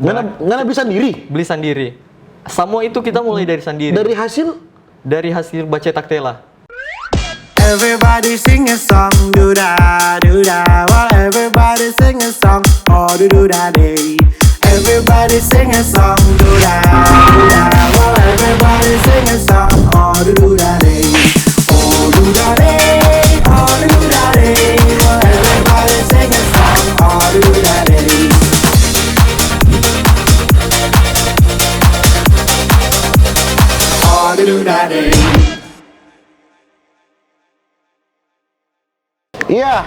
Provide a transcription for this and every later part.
Ngana bisa sendiri. Beli sendiri. Semua itu kita mulai dari sendiri. Dari hasil baca taktela. Everybody sing a song, do da do da. Well, everybody sing a song, oh do da day. Everybody sing a song, do da do da. Well, everybody sing a song, oh do da day. Oh do da day, oh do da day. Well, everybody sing a song, oh do da day. Oh do da day. Iya,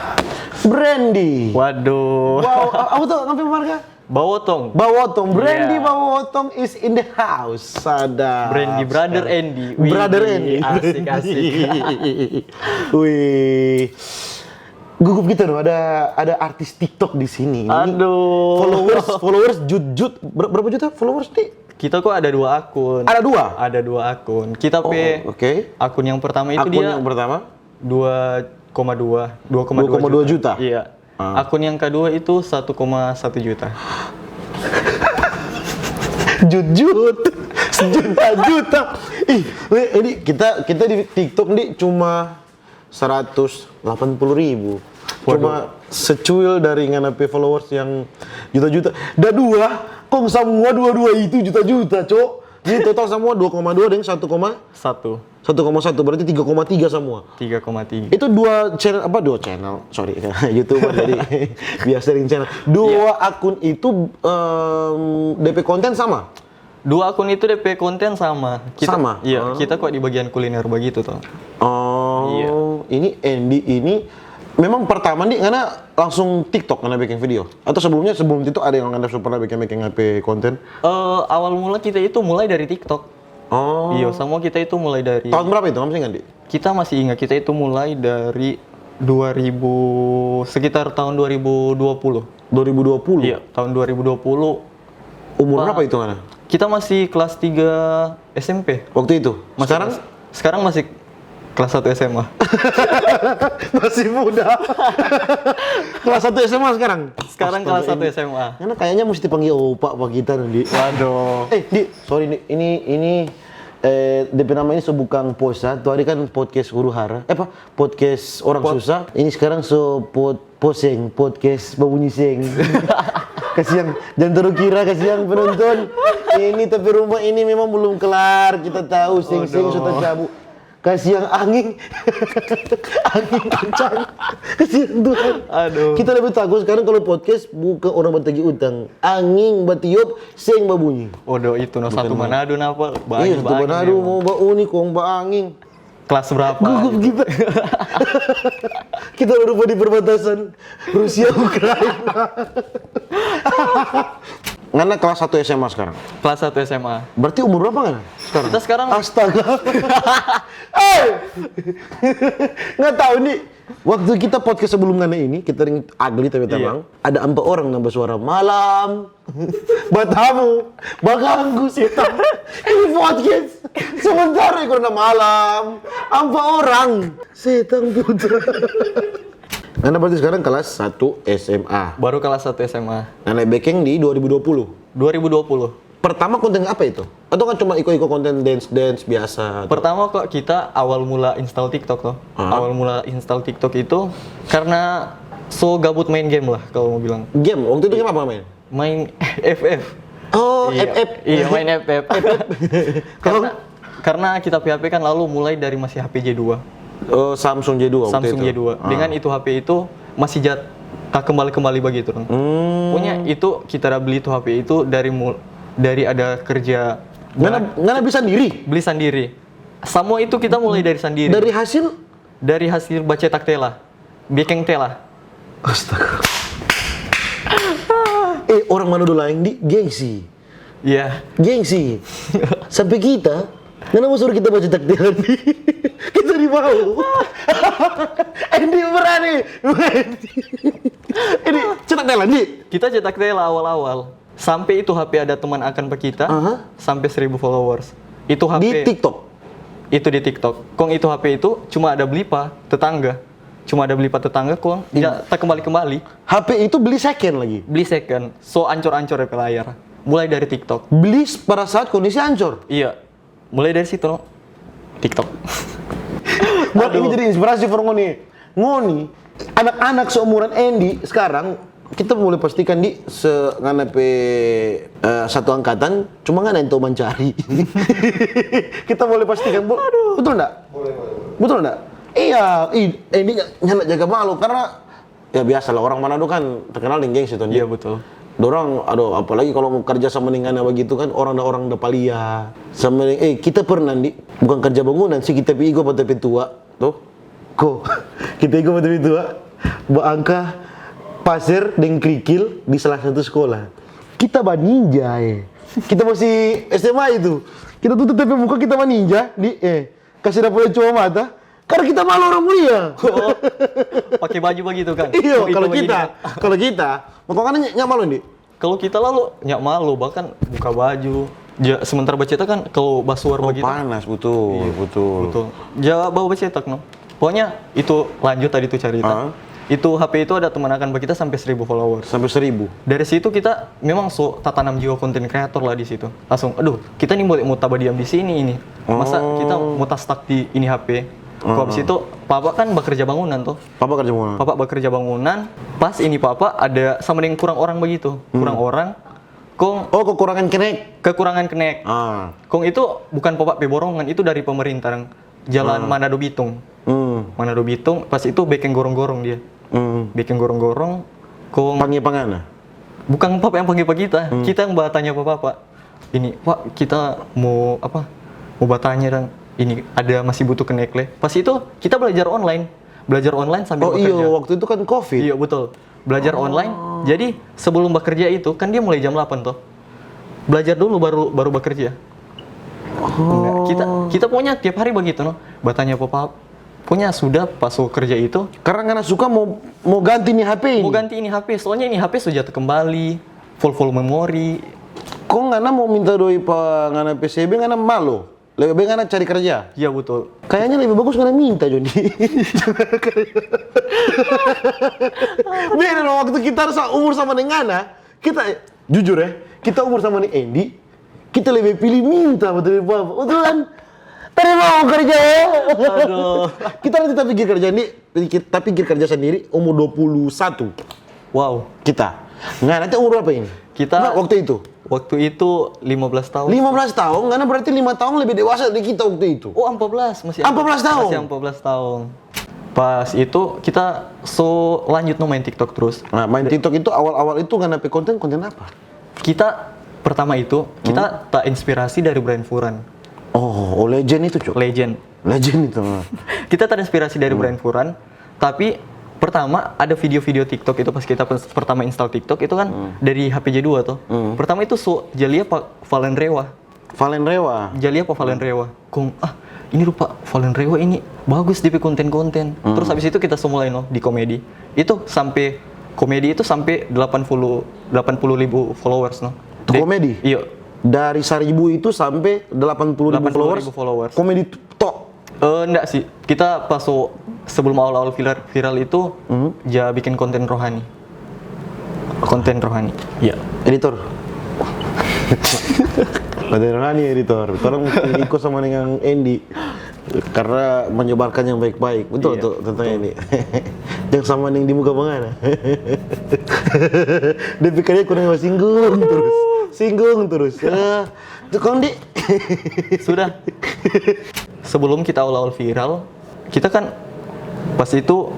Brandy. Waduh. Wow, apa tuh ngapain marga? Bawotong. Bawotong, Brandy Iya. Bawotong is in the house. Sadar. Brandy Brother Andy. Wih, Brother Andy. Asik. Wih. Gugup gitu loh, ada artis TikTok di sini. Aduh. Followers jut. Berapa juta followers nih? Kita kok ada 2 akun. Ada 2? Ada 2 akun. Kita Oke. akun yang pertama itu Akun dia yang pertama 2,2 juta. Iya. Akun yang kedua itu 1,1 juta. Jut. Sejuta-juta. Ih, ini kita di TikTok nih cuma 180.000. Cuma secuil dari nganape followers yang juta-juta. Da kong semua dua itu juta-juta, Cok. Jadi total semua 2,2 dengan 1,1 berarti 3,3 semua. 3,3. Itu dua channel, sorry, YouTuber jadi biasa dengan channel. Dua akun itu DP konten sama? 2 akun itu DP konten sama. Sama? Iya, kita kok di bagian kuliner begitu toh. Oh, Iya. Ini Andy ini memang pertama nih karena langsung TikTok karena bikin video. Atau sebelum itu ada yang Anda pernah bikin HP konten? Awal mula kita itu mulai dari TikTok. Oh. Iya, semua kita itu mulai dari Tahun berapa itu? Kamu masih ingat, Di? Kita masih ingat, kita itu mulai dari sekitar tahun 2020. 2020? Iya, tahun 2020. Umur berapa itu, Ngana? Kita masih kelas 3 SMP. Waktu itu? Sekarang masih kelas 1 SMA. Masih muda. Kelas 1 SMA sekarang? Sekarang kelas 1 SMA. Karena kayaknya mesti panggil opa Pak kita nanti. Waduh. Di, sorry Di, ini DP nama ini bukan posa, tuh hari kan podcast huru hara. Podcast orang susah. Ini sekarang poseng, podcast babunyi seng. Kasihan, jangan terlalu kira kasihan penonton. Ini tapi rumah ini memang belum kelar, kita tahu seng-seng sudah cabut. Kasihan angin kencang, kasihan Tuhan. Aduh. Kita lebih takut sekarang kalau podcast bukan orang bertagih utang, angin batiup, seng babunyi. Waduh, itu satu Manado napa? Iya, satu Manado mau bauni kong ba angin. Kelas berapa? Gugup kita. Kita lupa di perbatasan Rusia Ukraina. Ngana kelas 1 SMA sekarang? Kelas 1 SMA. Berarti umur berapa Ngana sekarang? Kita sekarang Astaga. Nggak tahu nih. Waktu kita podcast sebelum Ngana ini, kita ring ugly tapi tamang. Ada 4 orang nambah suara malam. Batamu, baganggu setan. Ini podcast. Sementara karena malam. 4 orang. Setan putra. Anda berarti sekarang kelas 1 SMA. baru kelas 1 SMA. Anda backing di 2020. 2020. Pertama konten apa itu? Atau kan cuma ikut-ikut konten dance biasa? Pertama kok kita awal mula install TikTok loh. Awal mula install TikTok itu karena gabut main game lah kalau mau bilang. Game? Waktu itu game apa main? Main FF. Oh, Iya. FF. Iya, main FF. karena kita HP kan lalu mulai dari masih HP J2. Oh, Samsung J2 waktu Samsung itu. J2. Dengan itu HP itu masih kembali begitu dong. Punya itu kita beli itu HP itu dari ada kerja. Ngana bisa sendiri? Beli sendiri. Semua itu kita mulai dari sendiri. Dari hasil baca taktela. Bikin tela. Astaga. Orang mana dulu lain di gengsi. Iya. Gengsi. Sampai kita Ngana mau suruh kita baca taktela nih. Kita di mau. Andy berani. Ini cetak tela nih. Kita cetak tela awal-awal. Sampai itu HP ada teman akan pe kita. Sampai 1.000 followers. Itu HP di TikTok. Itu di TikTok. Kong itu HP itu cuma ada beli tetangga. Kong tak kembali. HP itu beli second lagi. Beli second. So ancur-ancur ya layar. mulai dari TikTok. Beli pada saat kondisi hancur. Iya, mulai dari situ no. TikTok. Buat ini jadi inspirasi for Ngoni. Ngoni, anak-anak seumuran Andy sekarang kita boleh pastikan di satu angkatan cuma nggak ada yang tahu mencari. Kita boleh pastikan, betul nggak? Betul nggak? Iya, Andy nggak jaga malu karena ya biasa lah orang Manado kan terkenal dengan gengsi tuh. Iya betul. Dorang, aduh, apalagi kalau mau kerja sama dengan begitu kan orang da palia. Sama kita pernah bukan kerja bangunan sih, kita pergi pada tua, tuh. Kita ikut pada tua, angka pasir dan kerikil di salah satu sekolah. Kita ninja Kita masih SMA itu. Kita tutup TV muka kita ninja kasih dapat cuma mata. Karena kita malu orang mulia. Oh, pakai baju begitu kan? Iya, Oh, itu kalau kita, makanya nyak malu nih. Kalau kita lalu nyak malu, bahkan buka baju. Sementara bercetak kan kalau basuar begitu. Panas, betul. Ja bawa bercetak no. Pokoknya itu lanjut tadi tuh cerita. Itu HP itu ada teman akan kita sampai 1.000 followers. Sampai 1.000. Dari situ kita memang tatanam jiwa konten kreator lah di situ. Langsung, aduh, kita nih boleh mau tabah diam di sini ini. Masa kita mau stuck di ini HP? Kok habis itu papa kan bekerja bangunan tuh. Papa kerja bangunan. Papa bekerja bangunan. Pas ini papa ada sama dengan kurang orang begitu. Kurang orang. Kekurangan Kekurangan kenek. Kong itu bukan papa peborongan, itu dari pemerintah. Jalan Manado Bitung. Manado Bitung, pas itu bikin gorong-gorong dia. Bikin gorong-gorong. Kong Panggil-pangana? bukan papa yang panggil kita. Kita yang bertanya papa. Ini, Pak, kita mau apa? Mau bertanya dan ini ada masih butuh kenek le. Pas itu kita belajar online sambil bekerja. Iya, waktu itu kan Covid. Iya betul. Belajar online. Jadi sebelum bekerja itu kan dia mulai jam 8 toh. Belajar dulu baru bekerja. Kita punya tiap hari begitu no. Bertanya papa. Punya sudah pas kerja itu. Karena suka mau ganti nih HP ini. Mau ganti ini HP. Soalnya ini HP sudah kembali full memori. Kok ngana mau minta doi pa ngana PCB ngana malu. Lebih baik ngana cari kerja. Iya betul. Kayaknya lebih bagus ngana minta Joni. Beda loh waktu kita umur sama dengan Ngana, kita jujur kita umur sama nih Andy, kita lebih pilih minta betul Bapak. Betul kan? Tadi mau kerja Aduh. Kita nanti kita pikir kerja sendiri umur 21. Wow. Kita. Nggak, nanti umur berapa ini? Kita waktu itu 15 tahun. 15 tahun, karena berarti 5 tahun lebih dewasa dari kita waktu itu. Oh, 14 masih. 14 tahun. Masih 14 tahun. Pas itu kita lanjut main TikTok terus. Nah, main TikTok itu awal-awal itu nggak nape konten apa? Kita pertama itu kita tak inspirasi dari Brian Furan. Oh, legend itu, Cuk. Legend itu. Kita terinspirasi dari Brian Furan, tapi pertama ada video-video TikTok itu pas kita pertama install TikTok itu kan dari HPJ 2 tuh. Pertama itu Jalia Pak Valen Rewa. Jalia Pak Valen Rewa. Ini lupa Valen Rewa ini bagus di konten-konten. Terus habis itu kita mulai di komedi. Itu sampai komedi itu sampai 80.000 followers no. Komedi? Iya. Dari 1.000 itu sampai 80.000 followers. Komedi tok. Enggak sih. Kita pas sebelum awal-awal viral itu bikin konten rohani. Iya. Editor. Konten rohani editor. Tolong ikut sama dengan Andy karena menyebarkan yang baik-baik. Betul tuh tentang ini. Yang sama yang di muka bangana. Dia pikirnya kurang singgung terus. Itu Kondi. Sudah. Sebelum kita awal-awal viral, kita kan pas itu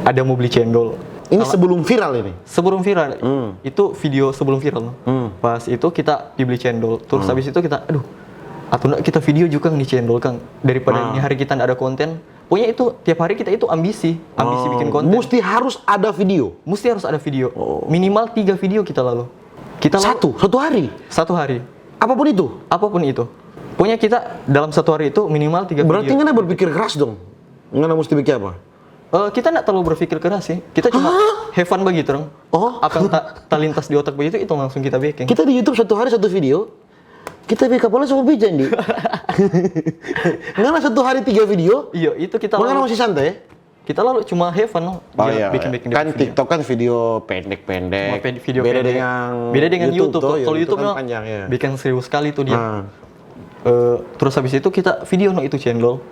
ada mau beli cendol. Ini sebelum viral ini? Sebelum viral. Itu video sebelum viral. Pas itu kita dibeli cendol. Terus habis itu kita, atau enggak kita video juga di cendol Kang. Daripada ini hari kita nggak ada konten. Pokoknya itu tiap hari kita itu ambisi bikin konten. Mesti harus ada video? Mesti harus ada video. Minimal 3 video kita lalu. Satu hari? Satu hari. Apapun itu? Apapun itu. Pokoknya kita dalam satu hari itu minimal 3 video. Berarti nggak berpikir keras dong? Nggak mesti bikin apa? Kita nggak terlalu berpikir keras sih. Kita cuma have fun begitu dong. Apa yang terlintas di otak begitu itu langsung kita bikin. Kita di YouTube satu hari satu video. Kita bikin kapalnya sama bijan di. Nggak satu hari 3 video. Iya itu kita. Makanya masih santai. Kita lalu cuma have fun, no? Oh iya, bikin kan video. TikTok kan video pendek-pendek. Cuma video beda pendek. dengan Beda dengan YouTube tuh. tuh. Kalau YouTube kan no, panjang ya. bikin serius sekali tuh dia. Ah. Terus habis itu kita video no itu channel.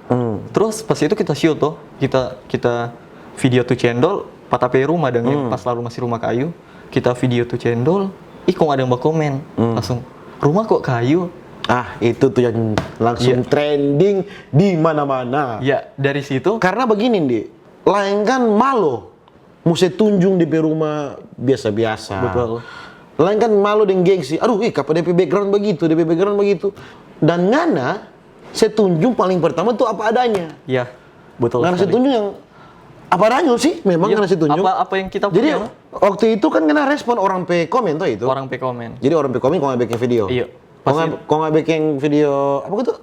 Terus pas itu kita shoot tuh, kita video tuh channel, patape rumah dan pas lalu masih rumah kayu, kita video tuh channel, kok ada yang komen langsung rumah kok kayu. Ah, itu tuh yang langsung trending di mana-mana. Ya dari situ Karena begini, Di. Lain kan malo. Mesti tunjung di rumah biasa-biasa. Betul. Lain kan malu dengan gengsi. Aduh, kapan DP background begitu, DP background begitu. Dan ngana, saya tunjung paling pertama tuh apa adanya. ya betul. Ngana saya sekali. tunjung yang apa adanya sih, memang Ya, ngana saya tunjung. apa yang kita Jadi punya, no? waktu itu kan ngana respon orang pe komen tuh itu. Orang pe komen. Jadi orang pe komen kok nggak bikin video. Iya. Kok nggak bikin video apa gitu?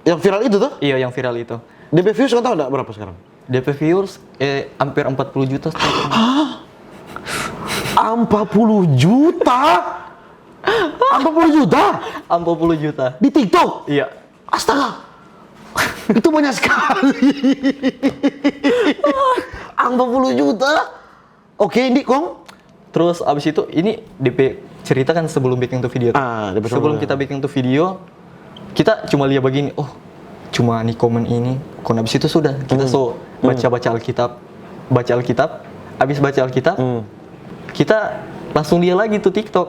Yang viral itu tuh? Iya yang viral itu. DP views kan tahu nggak berapa sekarang? DP viewers hampir 40 juta sekarang. 40 juta? 40 juta? 40 juta. Di TikTok? Iya. Astaga! Itu banyak sekali. 40 juta? Oke, ini Kong. Terus abis itu ini DP cerita kan sebelum bikin tuh video. DP Sebelum kita bikin tuh video, kita cuma lihat begini, oh cuma nih komen ini. Kon abis itu sudah kita baca Alkitab, abis baca Alkitab, kita langsung lihat lagi tuh TikTok.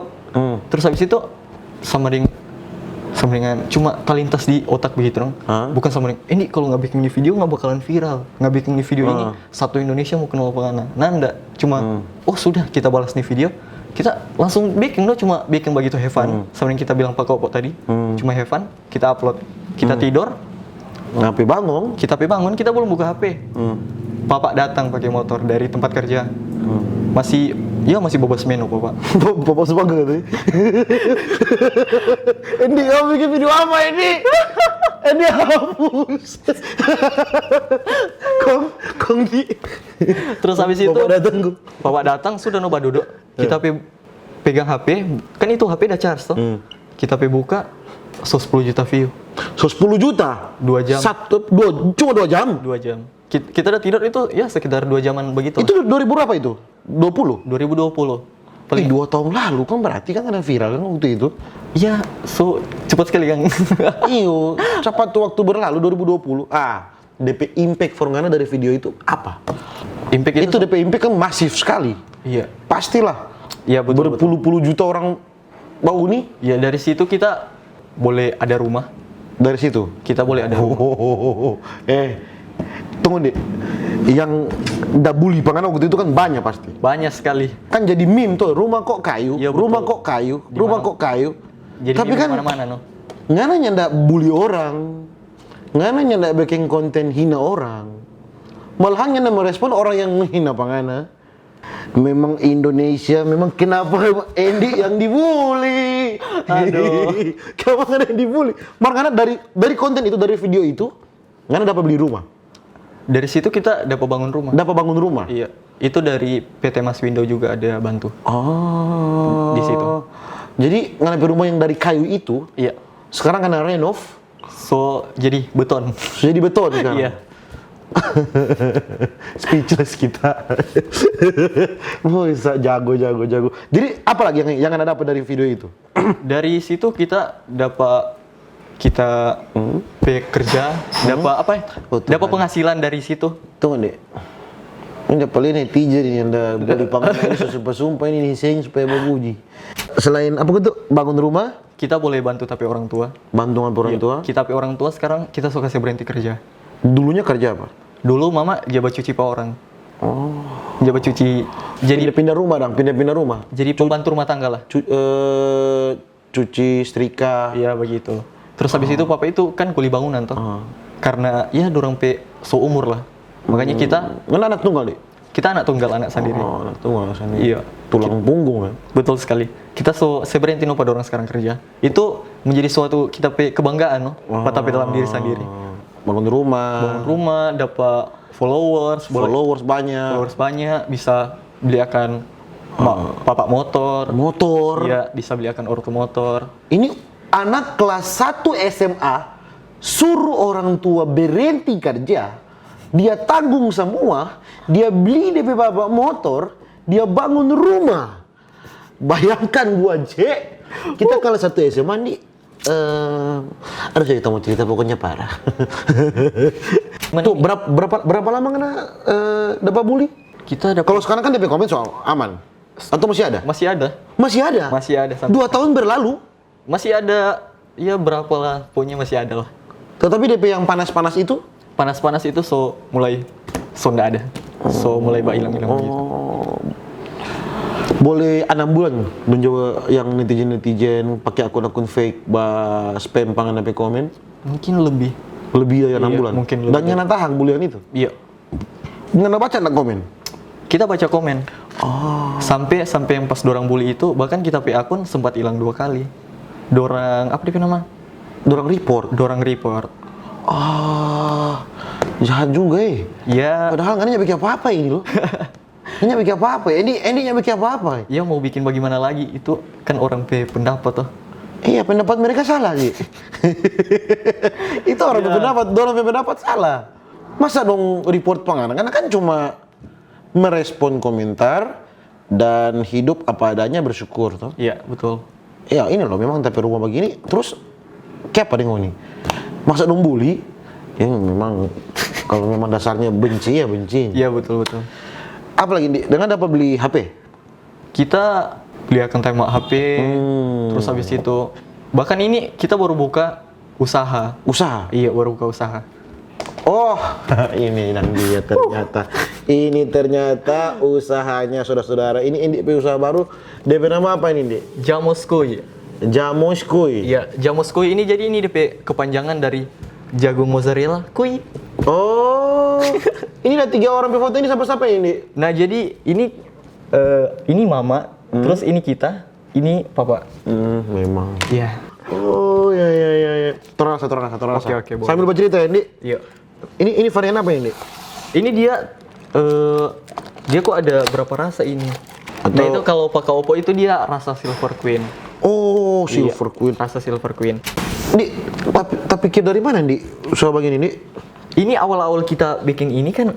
Terus abis itu sama dengan cuma terlintas di otak begitu dong. Bukan sama dengan ini kalau nggak bikin di video nggak bakalan viral, nggak bikin di video ini satu Indonesia mau kenal penggana. Nanda cuma oh sudah kita balas nih video, kita langsung bikin loh, cuma bikin begitu have fun. Sama yang kita bilang Pak Kopo tadi, cuma have fun, kita upload, kita tidur, Ngapain bangun? kita bangun, kita belum buka HP. Bapak datang pakai motor dari tempat kerja, masih bobas menu Bapak. Bapak sebagai katanya. Ini kamu bikin video apa ini? Ini hapus. Kong di. Terus habis itu Bapak datang. sudah noba duduk, kita pegang HP, kan itu HP udah charge toh. Kita buka, 10 juta view. 10 juta? 2 jam. Cuma 2 jam? 2 jam. Kita udah tidur itu ya sekitar 2 jaman begitu. Itu 2000 berapa itu? 20? 2020. Paling 2 tahun lalu kan berarti kan ada viral kan waktu itu. Iya, cepat sekali kan. Iyo, cepat tuh waktu berlalu 2020. DP impact for Ngana dari video itu apa? Impact Itu DP impact kan masif sekali. Iya. Pastilah. Iya betul. Berpuluh-puluh juta orang bau nih. Ya dari situ kita boleh ada rumah. Dari situ. Kita boleh ada rumah. Tunggu deh. Yang bully pangan waktu itu kan banyak pasti. Banyak sekali. Kan jadi meme tuh, rumah kok kayu, Iya, rumah betul. kok kayu, rumah kok kayu. Jadi Tapi kan mana-mana no. Ngana ndak bully orang. Ngana ndak bikin konten hina orang. Malahan Ngana merespon orang yang menghina pangana. Memang Indonesia, memang kenapa Endi yang dibully? Aduh. Kenapa Ngana yang dibully? Makanya dari konten itu, dari video itu, Ngana dapat beli rumah. Dari situ kita dapat bangun rumah. Dapat bangun rumah. Iya. Itu dari PT Mas Window juga ada bantu. Oh. Di situ. Jadi Ngana beli rumah yang dari kayu itu, Iya. sekarang Ngana renov, Jadi beton. jadi beton sekarang. Iya. Speechless kita. Bisa jago. Jadi apa lagi yang Anda dapat dari video itu? Dari situ kita dapat bekerja, dapat apa ya? Oh, Tuhan. Dapat penghasilan dari situ. Tunggu deh. Ini paling netizen ini yang beli pangan ini sumpah ini sing supaya baguji. Selain apa gitu bangun rumah, Kita boleh bantu tapi orang tua. bantuan orang tua. Kita tapi orang tua sekarang kita suka berhenti kerja. Dulunya kerja apa? Dulu mama jabat cuci pak orang. Oh. Jabat cuci. Jadi Pindah rumah dong, pindah rumah. jadi pembantu rumah tangga lah. Cuci, setrika. Iya begitu. Terus habis itu papa itu kan kuli bangunan toh. Karena ya dorong seumur lah. Makanya kita Mana anak tunggal deh? anak tunggal, anak sendiri. Oh, anak tunggal sendiri. Iya. Tulang punggung kan. Betul sekali. Kita seberhenti no pada orang sekarang kerja. Itu menjadi suatu kita kebanggaan no. Tapi dalam diri sendiri. Bangun rumah. Bangun rumah, dapat followers, Followers banyak. bisa beliakan papak motor. Motor. Iya, bisa beliakan ortu motor. Ini anak kelas 1 SMA suruh orang tua berhenti kerja Dia tanggung semua, dia beli DP bapak motor, dia bangun rumah. Bayangkan gua kita kalau satu SMA nih, aduh cerita mau cerita pokoknya parah. Tuh berapa lama kena dapat bully? Kita dapat Kalau sekarang kan DP komen soal aman, atau masih ada? masih ada. Masih ada. Masih ada sampai 2 tahun berlalu, masih ada, ya berapa lah, pokoknya masih ada lah. tetapi DP yang panas-panas itu, Panas-panas itu mulai nggak ada, mulai hilang-hilang gitu. oh, boleh 6 bulan dan coba yang netizen pakai akun-akun fake spam pangan DP komen Mungkin lebih. lebih dari 6 Iya, bulan. mungkin lebih. Dan yang tahan bulian itu. Iya. Nggak baca nggak komen. Kita baca komen. Oh. Sampai yang pas dorang bully itu, bahkan kita akun sempat hilang 2 kali. Dorang apa dia nama? Dorang report. Dorang report. Ah, jahat juga Ya, Padahal nggak bikin apa-apa ini loh. Ini bikin apa-apa ya? Ini bikin apa-apa? ya mau bikin bagaimana lagi? Itu kan orang pendapat tuh. Iya, pendapat mereka salah sih. Itu orang berpendapat salah. Masa dong report panganan? Karena kan cuma merespon komentar dan hidup apa adanya bersyukur toh. Iya, betul. Ya ini loh, memang tapi rumah begini terus kayak apa nih? Masa dong bully? Ya memang kalau memang dasarnya benci ya benci. Iya, betul. Apalagi dengan dapat beli HP? Kita beli akun tembak HP, terus habis itu bahkan ini kita baru buka usaha. Usaha? Iya, baru buka usaha. Oh, ini dan dia ternyata. Ini ternyata usahanya saudara-saudara. Ini DP usaha baru. DP nama apa ini, Dik? Jamoskoy. Jamoskoy. Iya, Jamoskoy ini jadi ini DP kepanjangan dari jagung mozzarella kuy. Oh. Ini ada 3 orang foto ini siapa ini? Nah, jadi ini mama, terus ini kita, ini papa. Memang. Iya. Oh, ya. Terasa. Oke, boleh. Sambil bercerita ya, Dik. Iya. Ini varian apa ini, Dik? Ini dia kok ada berapa rasa ini? Nah, Atau- itu kalau pakai Oppo itu dia rasa Silver Queen. Oh, Silver Iya, Queen. Rasa Silver Queen. Dik, tapi pikir dari mana, Dik? Usaha begini, Dik? Ini awal-awal kita bikin ini kan,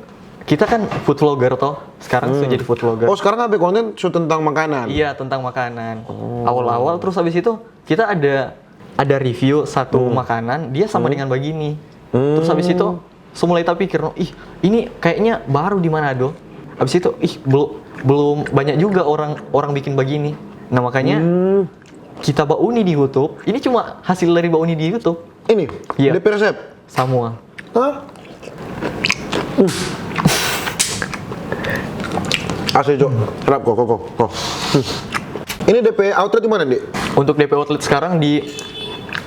kita kan food vlogger toh. Sekarang sudah jadi food vlogger. Oh, sekarang HP konten tentang makanan. Iya, tentang makanan. Awal-awal terus habis itu kita ada review satu makanan, dia sama dengan begini. Terus habis itu semulai tak pikir, ih ini kayaknya baru di Manado. Habis itu, ih belum banyak juga orang bikin begini. Nah makanya kita bauni di YouTube. Ini cuma hasil dari bauni di YouTube. Ini? Iya. DP resep? Semua. Hah? Asli, Cok. Rap kok. Ini DP outlet di mana, Dik? Untuk DP outlet sekarang di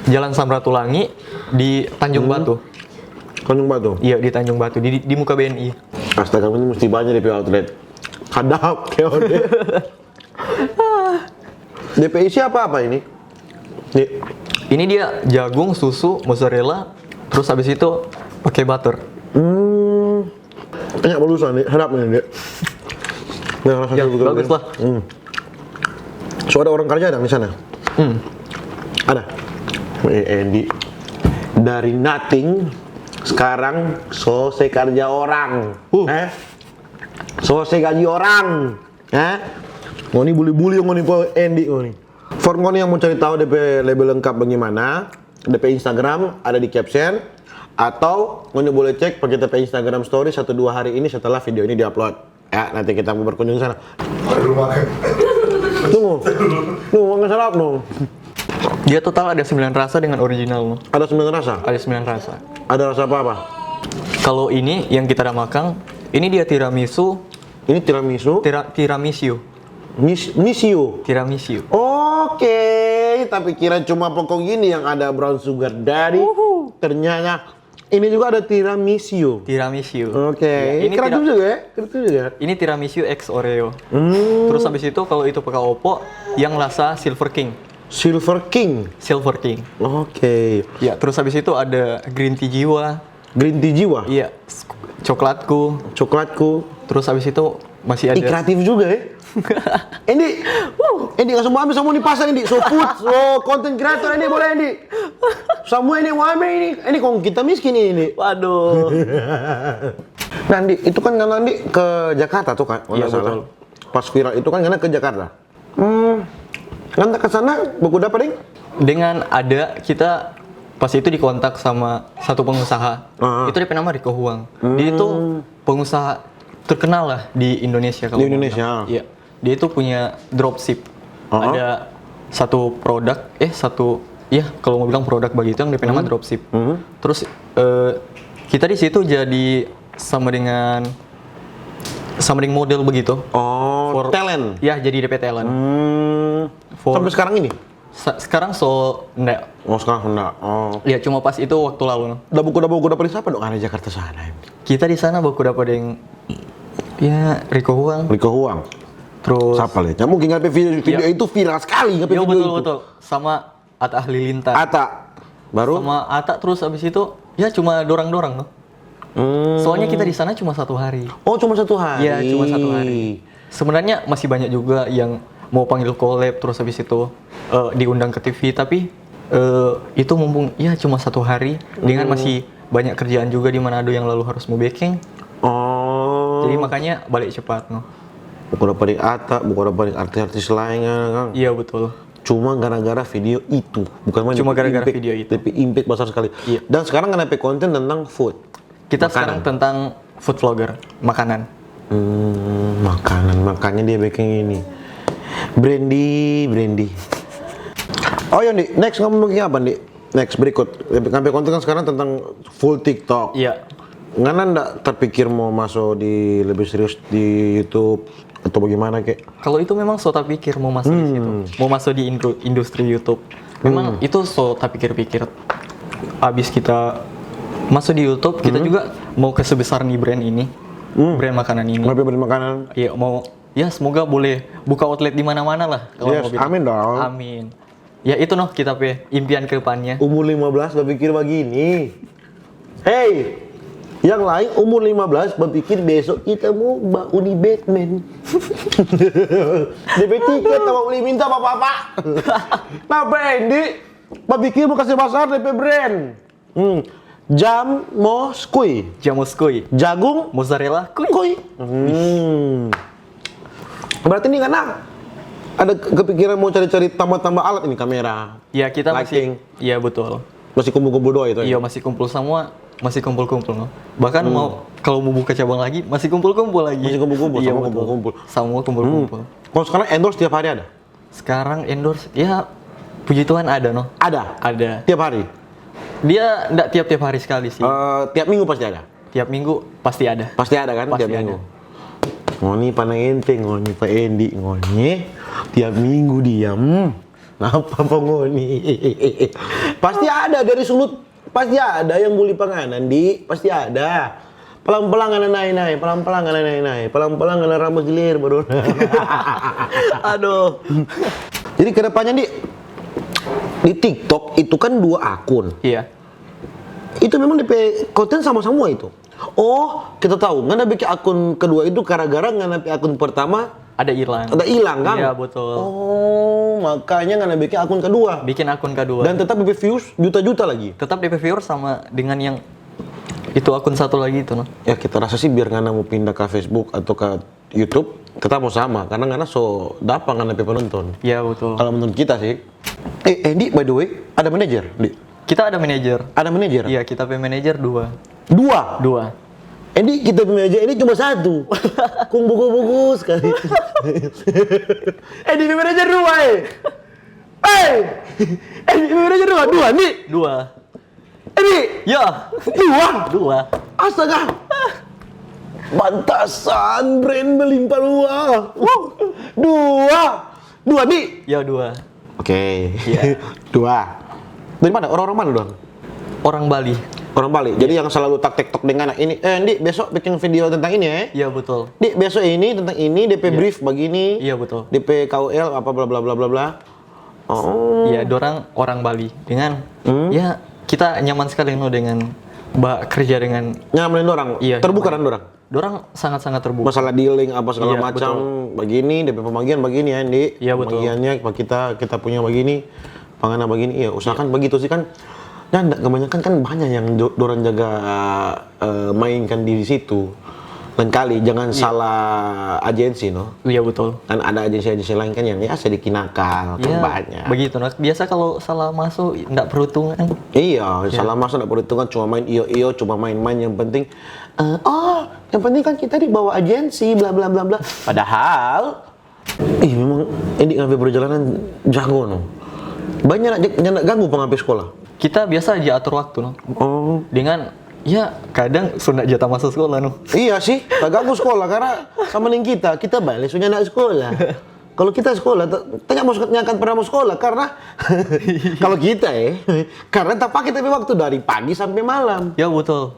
Jalan Samratulangi di Tanjung Batu. Tanjung Batu. Iya, di Tanjung Batu di muka BNI. Astaga, ini mesti banyak DP outlet. Hadap, keode. DP isi apa ini? Dik. Ini dia jagung, susu, mozzarella, terus habis itu pakai butter. Banyak balusan nih, hadap nih, Dik. Nah, rasanya Ya, betul-betul. bagus lah. So ada orang kerja ada di sana? Ada. Andy dari nothing sekarang selesai kerja orang. Selesai gaji orang. Ngoni bully-bully ngoni po Andy ngoni. For ngoni yang mau cari tahu DP label lengkap bagaimana, DP Instagram ada di caption atau ngoni boleh cek pakai DP Instagram story 1-2 hari ini setelah video ini diupload. Ya, nanti kita mau berkunjung sana. Tunggu, makan salap dong. Dia total ada 9 rasa dengan original. Ada 9 rasa? Ada 9 rasa. Ada rasa apa? Kalau ini yang kita makan, ini dia tiramisu, Ini tiramisu, tiramisu. misiu. Tiramisu. Oke, tapi kira cuma pokok gini yang ada brown sugar daddy. Ternyata ini juga ada tiramisu. Tiramisu. Oke, Ya, ini kreatif juga ya? Kreatif juga. Ini tiramisu X Oreo. Terus habis itu kalau itu pakai Oppo yang rasa Silver King. Silver King. Silver King. Oke. Ya, terus habis itu ada green tea jiwa. Green tea jiwa. Iya, coklatku. Coklatku. Terus habis itu masih ada Kreatif juga ya. Endi, nggak semua ambil semua dipasang Endi. So food, so content creator ini boleh Endi. Semua ini mau ambil ini kong kita miskin ini. Waduh. Nah, Andi, itu kan Andi ke Jakarta tuh kan? Iya, nggak salah. betul. Pas viral itu kan Ngana ke Jakarta. Ngana ke sana buku dapat ding? Dengan ada kita pas itu dikontak sama satu pengusaha. Itu dia nama Rico Huang. Dia itu pengusaha terkenal lah di Indonesia kalau Di mau Indonesia. bilang. Iya. Dia itu punya dropship. Ada satu produk, kalau mau bilang produk begitu yang dia nama dropship. Terus kita di situ jadi sama dengan model begitu. Oh, For- talent. Ya, jadi DP talent. For- Sampai sekarang ini? Sekarang enggak. Oh, sekarang enggak. Oh. Ya cuma pas itu waktu lalu. Udah buku dapat siapa dong? Ada Jakarta sana. Kita di sana baku dapat yang ya Rico Huang. Rico Huang. Terus Siapa lihat? Mungkin ngapain video itu viral sekali ngapain ya video itu. betul. Sama Atta Halilintar. Ata. Baru? Sama Atta terus abis itu ya cuma dorang-dorang loh. Soalnya kita di sana cuma 1 hari. Oh, cuma 1 hari. Iya, cuma 1 hari. Sebenarnya masih banyak juga yang mau panggil collab terus habis itu diundang ke TV, tapi itu mumpung ya cuma 1 hari dengan masih banyak kerjaan juga di Manado yang lalu harus mau backing. Oh. Jadi makanya balik cepat no. Buku dapat Ata, buku dapat artis-artis lain kan. Iya betul. Cuma gara-gara video itu, bukan main Cuma gara-gara impact, video itu. tapi impact besar sekali. Iya. Dan sekarang kan konten tentang food. Kita Makanan. sekarang tentang food vlogger, makanan. Makanan, makanya dia bikin ini. Brandy. Oh ya, Dik. Next ngomongin apa, Dik? Next berikut. Sampai konten kan sekarang tentang full TikTok. Iya. Ngana ndak terpikir mau masuk di lebih serius di YouTube atau bagaimana kek? Kalau itu memang so tak pikir mau masuk di situ, mau masuk di industri YouTube. Memang itu so tak pikir-pikir. Abis kita masuk di YouTube, kita juga mau ke sebesar nih brand ini, brand makanan ini. Ngapain beli makanan? Iya mau, ya semoga boleh buka outlet di mana-mana lah. Kalau Yes, mau bilang. amin dong. Amin. Ya itu noh kita impian ke depannya. Umur 15 berpikir begini. Hey, yang lain umur 15 berpikir besok kita mau uni Batman. DP tiket mau beli minta bapak-bapak. Nah, Brandy berpikir mau kasih pasar DP brand. Jam moskui, Jamus kuy, jagung mozzarella kuy. koi. Berarti ini kan ada kepikiran mau cari-cari tambah-tambah alat ini, kamera. Ya kita Lighting. masih, iya betul. Masih kumpul-kumpul doa itu. Iya masih kumpul semua, masih kumpul-kumpul no. Bahkan mau kalau mau buka cabang lagi masih kumpul-kumpul lagi. Masih kumpul-kumpul, Iya, sama betul. kumpul-kumpul. Semua kumpul-kumpul. Kalau sekarang endorse tiap hari ada? Sekarang endorse ya puji Tuhan ada no. Ada. Ada. Tiap hari. Dia enggak tiap-tiap hari sekali sih. Tiap minggu pasti ada. Tiap minggu pasti ada. Pasti ada kan Pasti tiap ada. minggu. Ngoni panang ente, ngoni Pak Endi, ngoni tiap minggu diam. Apa ngoni? Pasti ada dari sulut, pasti ada yang bully panganan di, pasti ada. Pelan-pelan ngana naik, pelan-pelan ngana naik, pelan-pelan ngana rambut gilir baru. Aduh. Jadi kedepannya di TikTok itu kan 2 akun. Iya. Itu memang DP konten sama semua itu. Oh, kita tahu. Ngana bikin akun kedua itu gara-gara ngana akun pertama Ada hilang. ada hilang kan? Iya betul. Oh, makanya ngana bikin akun kedua. Bikin akun kedua. Dan tetap DP views juta-juta lagi. tetap DP viewer sama dengan yang itu akun satu lagi itu no. Ya kita rasa sih biar ngana mau pindah ke Facebook atau ke YouTube tetap mau sama karena ngana so dapat ngana DP penonton. Iya betul. Kalau menurut kita sih. Di by the way, ada manajer, Di. Kita ada manajer. Ada manajer? Iya kita punya manajer 2. 2. Ini kita punya aja ini cuma 1. Kung buku-buku sekali. Di manajer 2 di manajer 2 nih. 2. Ini Ya. 2. 2. Astaga. Bantasan brand melimpah ruah. 2 nih. Ya 2. Oke. Iya. 2. Dari mana? Orang-orang mana dong? Orang Bali. Orang Bali. Jadi yang selalu TikTok dengan ini. Di besok bikin video tentang ini ya. Iya betul. Di besok ini tentang ini DP brief begini. Iya betul. DP KUL apa bla bla bla bla bla. Oh. Iya, dorang orang Bali dengan ya kita nyaman sekali no dengan kerja dengan Nyamain orang. Iya, Terbuka nyaman. kan orang. dorang sangat-sangat terbuka. Masalah dealing apa segala Iya, macam begini DP pembagian begini ya, Di. Iya, betul. Pembagiannya kita punya begini, panganan begini. Iya, usahakan begitu sih kan. Nyanda kebanyakan kan banyak yang dorang jaga mainkan di situ. Lain kali jangan salah agensi no. Iya betul. Kan ada agensi-agensi lain kan yang ya sedikit nakal kan banyak. Begitu. Nah, biasa kalau salah masuk nggak perhitungan. Iya, salah masuk enggak perhitungan cuma main iyo cuma main-main yang penting yang penting kan kita dibawa agensi bla bla bla bla. Padahal memang ini ngambil perjalanan jago no. Banyak yang ganggu pengambil sekolah. Kita biasa aja atur waktu no. Oh. Dengan ya kadang sunat jatah masuk sekolah no. Iya sih, tak ganggu sekolah karena sama dengan kita balik sudah nak sekolah. Kalau kita sekolah, tanya mau akan pernah mau sekolah karena kalau kita karena tak pakai tapi waktu dari pagi sampai malam. Ya betul.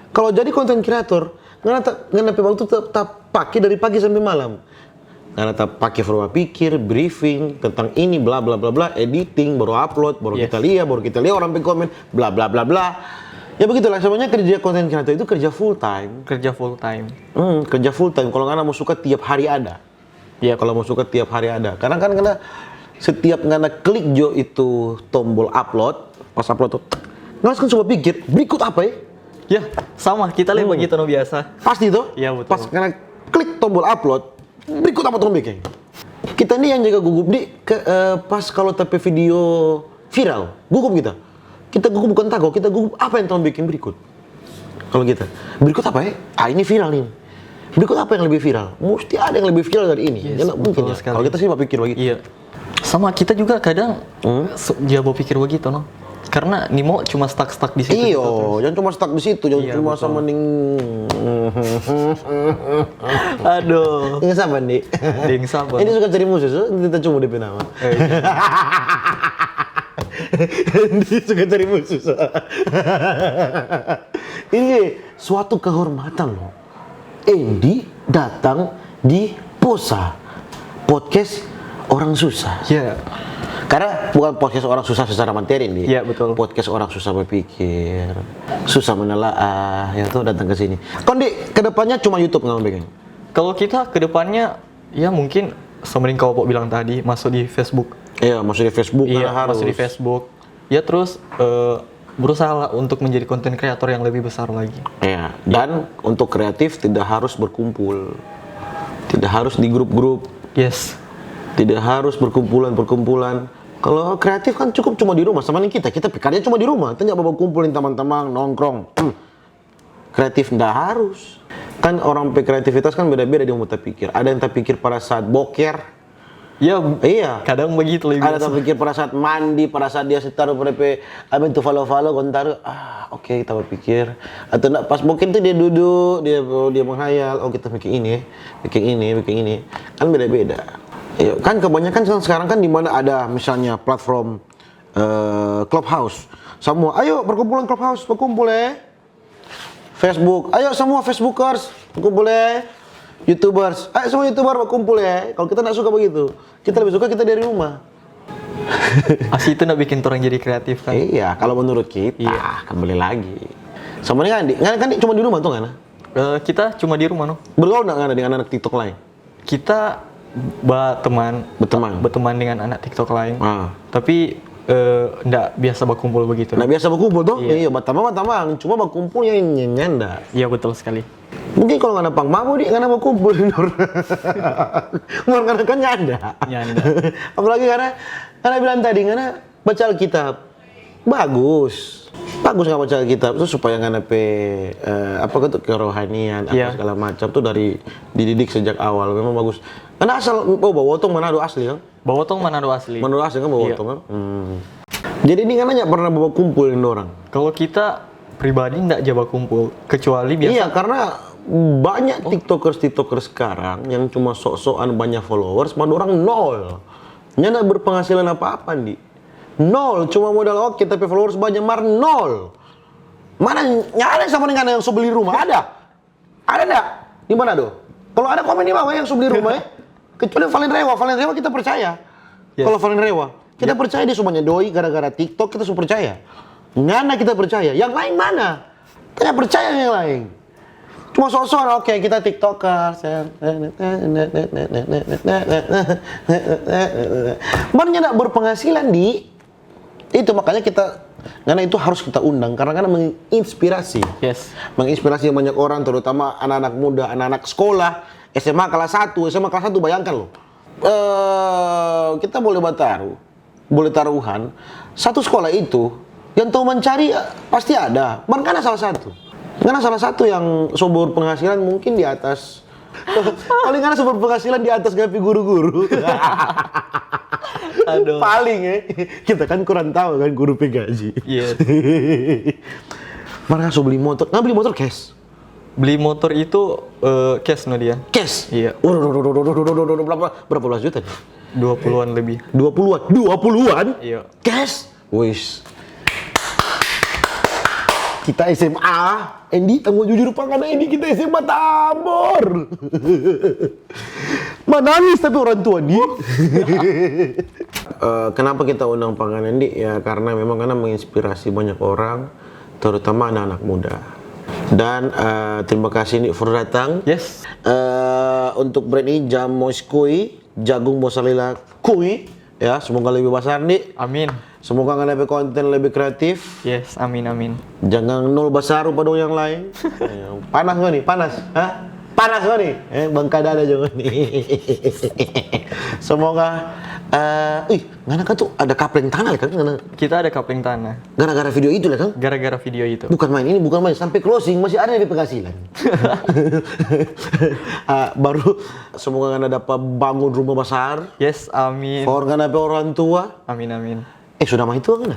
Kalau jadi konten kreator, nggak waktu tak pakai dari pagi sampai malam. Karena tak pakai forma pikir, briefing tentang ini bla bla bla bla, editing, baru upload, baru kita lihat orang komen bla bla bla bla. Ya begitulah, sebenarnya kerja konten kreator itu kerja full time. Kerja full time. Kerja full time. Kalau nggak mau suka tiap hari ada. Iya. Kalau mau suka tiap hari ada. Karena setiap nggak klik jo itu tombol upload, pas upload tuh, nggak kan coba pikir berikut apa ya? Ya sama kita lihat begitu no biasa. Pasti tuh. Iya betul. Pas karena klik tombol upload, berikut apa tuh bikin? Kita nih yang jaga gugup pas kalau tapi video viral, gugup kita. Kita gugup bukan tago, kita gugup apa yang Tom bikin berikut. Kalau kita, berikut apa ya? Ini viral ini. Berikut apa yang lebih viral? Mesti ada yang lebih viral dari ini. Yes, ya mungkin ya. Kalau kita sih pikir begitu. Iya. Sama kita juga kadang dia berpikir begitu no. Karena Nimo cuma stuck di situ. Iyo, jangan cuma stuck di situ, jangan cuma sama ning. Aduh. Ini sama nih. Ding sabar. Ini suka cari musuh, kita cuma DP nama. Dia suka cari musuh. Ini suatu kehormatan loh. Andy datang di Posa podcast orang susah. Iya. Karena bukan podcast orang susah secara materi nih. Iya betul. Podcast orang susah berpikir, susah menelaah, ya tuh datang ke sini. Kondi kedepannya cuma YouTube nggak mau bikin? Kalau kita kedepannya ya mungkin seperti kau bilang tadi masuk di Facebook. Iya, masuk di Facebook. Iya, harus. masuk di Facebook. Ya terus berusaha lah untuk menjadi konten kreator yang lebih besar lagi. Iya. Dan untuk kreatif tidak harus berkumpul, tidak harus di grup-grup. Yes. Tidak harus berkumpulan. Kalau kreatif kan cukup cuma di rumah sama kita pikarnya cuma di rumah. Tanya bawa kumpulin teman-teman nongkrong. Kreatif nggak harus. Kan orang kreativitas kan beda-beda dia mau terpikir. Ada yang terpikir pada saat boker. Ya, Iya. kadang begitu lebih Ada biasa. terpikir pada saat mandi, pada saat dia taruh PP, abis itu follow kontar, oke, kita berpikir. Atau enggak pas mungkin tuh dia duduk, dia menghayal, kita bikin ini. Kan beda-beda. Ya, kan kebanyakan sekarang kan di mana ada misalnya platform Clubhouse. Semua, ayo berkumpulan Clubhouse, berkumpul ya. Facebook, ayo semua Facebookers, berkumpul ya. YouTubers, ayo semua YouTuber berkumpul ya. Kalau kita nggak suka begitu, kita lebih suka kita dari rumah. Asli itu nggak bikin orang jadi kreatif kan? Iya, kalau menurut kita, kembali lagi. Sama dengan Andi, kan cuma di rumah tuh kan? Kita cuma di rumah no. Bergaul nggak dengan anak TikTok lain? Kita berteman dengan anak TikTok lain. Tapi nggak biasa berkumpul begitu. Nggak biasa berkumpul tuh? Iya, batamang. Cuma berkumpul yang nyanda. Iya betul sekali. Mungkin kalau nggak ada pang mamu dia nggak ada berkumpul Nur. Karena kan nyanda. Apalagi karena bilang tadi karena baca Alkitab bagus nggak baca Alkitab itu supaya nggak ada kerohanian segala macam tuh dari dididik sejak awal memang bagus. Karena asal Bawotong Manado asli kan? Bawotong Manado asli. Manado asli kan Bawotong kan? Jadi ini kan nggak pernah bawa kumpulin orang. Kalau kita pribadi nggak jaba kumpul kecuali biasa. Iya karena banyak tiktokers sekarang yang cuma sok-sokan banyak followers, mana orang nol. Nggak berpenghasilan apa-apa nih. Nol, cuma modal oke tapi followers banyak nol. Mana nyala sama dengan yang sebeli rumah ada? Ada enggak? Di mana tuh? Kalau ada komen di bawah yang sebeli rumah ya. Kecuali Valen Rewa kita percaya. Yes. Kalau Valen Rewa, kita percaya dia semuanya doi gara-gara TikTok kita super percaya. Ngana kita percaya. Yang lain mana? Kita percaya yang lain. Cuma sok-sok oke kita TikTokers. Banyak enggak berpenghasilan di itu makanya kita Karena itu harus kita undang karena menginspirasi. Yes. Menginspirasi banyak orang, terutama anak-anak muda, anak-anak sekolah, SMA kelas 1 bayangkan loh. Kita boleh bertaruh, boleh taruhan. Satu sekolah itu yang tahu mencari pasti ada. Karena salah satu yang sumber penghasilan mungkin di atas paling karena sumber penghasilan di atas gaji guru-guru. Aduh. Paling ya. Kita kan kurang tahu kan guru gaji. Iya. Mana so beli motor? Nggak beli motor cash. Beli motor itu cash no dia. Cash? Iya. Berapa belas juta nih? 20-an lebih. 20-an? 20-an? Iya. Cash? Wis. Kita SMA, Endi, tanggung jujur karena Endi kita SMA Tambor. Menangis tapi orang tua dia. Kenapa kita undang Pangan Endi? Ya karena memang menginspirasi banyak orang, terutama anak-anak muda. Dan terima kasih Nik for datang. Yes. Untuk brand ini Jam Moskui, Jagung Mozzarella Kui. Ya, semoga lebih besar Nik. Amin. Semoga nggak dapat konten lebih kreatif. Yes, amin. Jangan nol besar pada yang lain. Panas nggak nih? Panas? Hah? Panas nggak nih? Bangka dada juga nih. Semoga. Ngana kan tuh ada kapling tanah kan? Kita ada kapling tanah. Gara-gara video itu lah kan? Gara-gara video itu. Bukan main sampai closing masih ada di penghasilan. Baru semoga nggak dapat bangun rumah besar. Yes, amin. For nggak dapat orang tua. Amin. Sudah mah itu kan?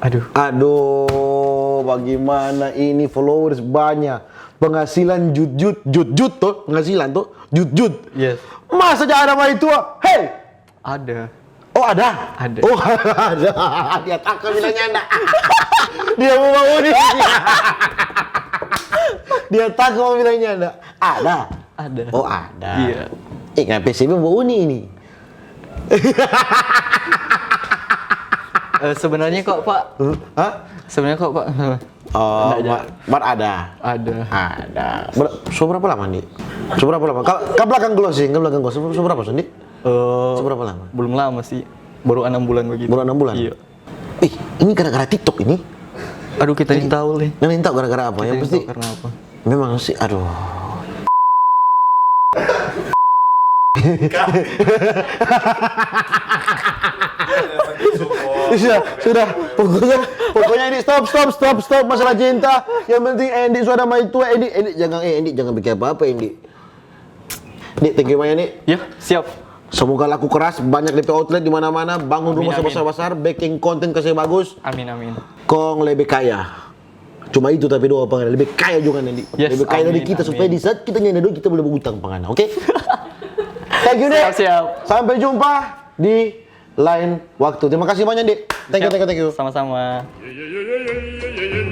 Aduh, bagaimana ini followers banyak, penghasilan jut tuh, penghasilan tuh jut. Yes. Masa jangan ada mah itu? Hey, Ada. oh ada? Ada. Oh ada. Dia takut bilangnya anda. Dia mau bangun ini. Dia takut mau bilangnya anda. Ada. Ada. Oh ada. Iya. Nggak PCB mau ini. Sebenarnya kok Pak. Hah? Sebenarnya kok Pak. Oh, Nggak ada. Ada. Seberapa lama nih? Seberapa lama? Ke belakang closing, seberapa sih? Seberapa lama? Belum lama sih. Baru 6 bulan begitu. Baru 6 bulan? Iya. Ini gara-gara TikTok ini? Aduh, kita ini tahu nih. Nggak tahu gara-gara apa? Kita Yang ini pasti tahu karena apa? memang sih, aduh. Sudah. Pokoknya ini stop masalah cinta. Yang penting Endi sudah sama itu. Endi jangan bikin apa-apa Endi. Dik, thank you banyak nih. Ya, siap. Semoga laku keras, banyak DP outlet di mana-mana, bangun Amin, rumah amin. sebesar-besar, baking konten kasih bagus. Amin. Kong lebih kaya. Cuma itu tapi doa Pangan, lebih kaya juga nanti. Yes, lebih kaya dari amin, kita amin. supaya di saat kita nyenda duit kita boleh berutang Pangan, oke? Thank you, Dek. Siap. Sampai jumpa di lain waktu. Terima kasih banyak, Dek. Thank you. Sama-sama. Yeah, yeah, yeah, yeah, yeah, yeah, yeah.